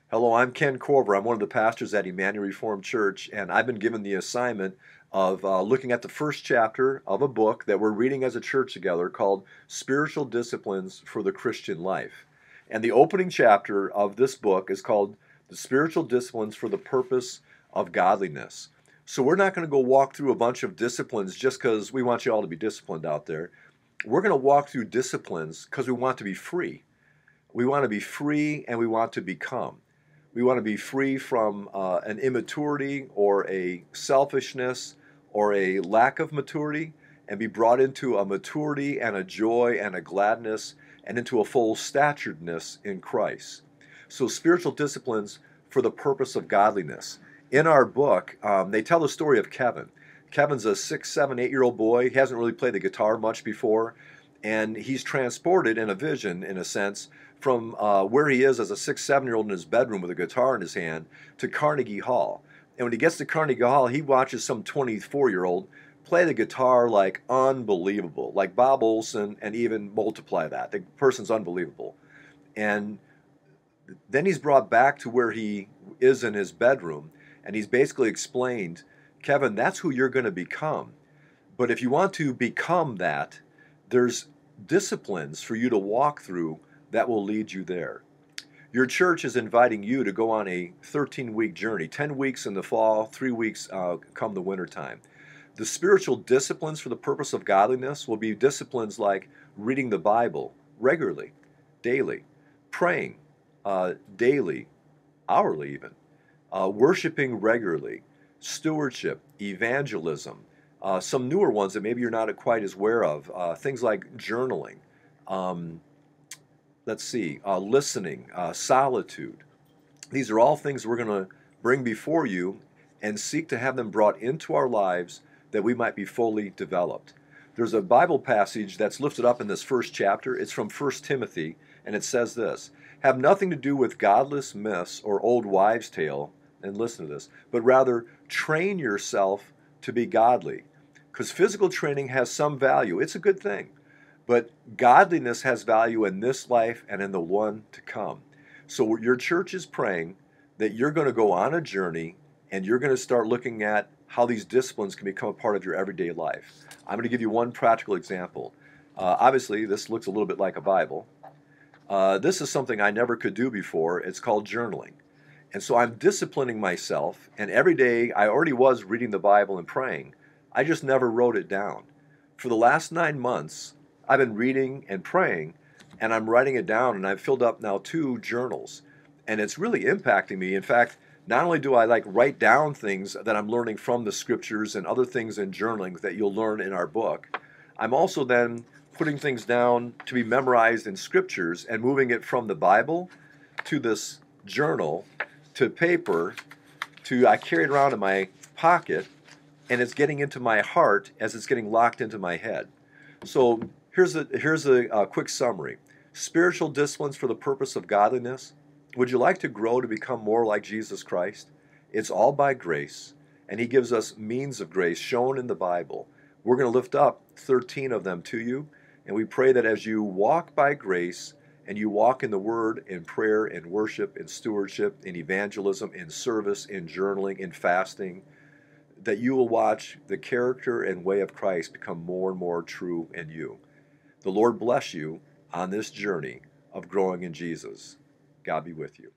Hello, I'm Ken Korver. I'm one of the pastors at Emmanuel Reformed Church, and I've been given the assignment of looking at the first chapter of a book that we're reading as a church together called Spiritual Disciplines for the Christian Life. And the opening chapter of this book is called The Spiritual Disciplines for the Purpose of Godliness. So we're not going to go walk through a bunch of disciplines just because we want you all to be disciplined out there. We're going to walk through disciplines because we want to be free. We want to be free and we want to become. We want to be free from an immaturity or a selfishness or a lack of maturity and be brought into a maturity and a joy and a gladness and into a full staturedness in Christ. So, spiritual disciplines for the purpose of godliness. In our book, they tell the story of Kevin. Kevin's a 6, 7, 8-year-old boy. He hasn't really played the guitar much before, and he's transported in a vision, in a sense, from where he is as a 6, 7-year-old in his bedroom with a guitar in his hand to Carnegie Hall. And when he gets to Carnegie Hall, he watches some 24-year-old play the guitar like unbelievable, like Bob Olson, and even multiply that. The person's unbelievable. And then he's brought back to where he is in his bedroom, and he's basically explained, Kevin, that's who you're going to become. But if you want to become that, there's disciplines for you to walk through that will lead you there. Your church is inviting you to go on a 13-week journey, 10 weeks in the fall, 3 weeks come the wintertime. The spiritual disciplines for the purpose of godliness will be disciplines like reading the Bible regularly, daily, praying daily, hourly even, worshiping regularly, stewardship, evangelism, some newer ones that maybe you're not quite as aware of, things like journaling, listening, solitude. These are all things we're going to bring before you and seek to have them brought into our lives that we might be fully developed. There's a Bible passage that's lifted up in this first chapter. It's from 1 Timothy, and it says this, have nothing to do with godless myths or old wives' tale, and listen to this, but rather train yourself to be godly. Because physical training has some value. It's a good thing. But godliness has value in this life and in the one to come. So your church is praying that you're going to go on a journey and you're going to start looking at how these disciplines can become a part of your everyday life. I'm going to give you one practical example. Obviously, this looks a little bit like a Bible. This is something I never could do before. It's called journaling. And so I'm disciplining myself, and every day I already was reading the Bible and praying. I just never wrote it down. For the last 9 months, I've been reading and praying, and I'm writing it down, and I've filled up now 2 journals. And it's really impacting me. In fact, not only do I write down things that I'm learning from the scriptures and other things in journaling that you'll learn in our book, I'm also then putting things down to be memorized in scriptures and moving it from the Bible to this journal to paper to I carry it around in my pocket, and it's getting into my heart as it's getting locked into my head. So here's a quick summary. Spiritual disciplines for the purpose of godliness. Would you like to grow to become more like Jesus Christ? It's all by grace, and He gives us means of grace shown in the Bible. We're going to lift up 13 of them to you, and we pray that as you walk by grace and you walk in the Word, in prayer, in worship, in stewardship, in evangelism, in service, in journaling, in fasting, that you will watch the character and way of Christ become more and more true in you. The Lord bless you on this journey of growing in Jesus. God be with you.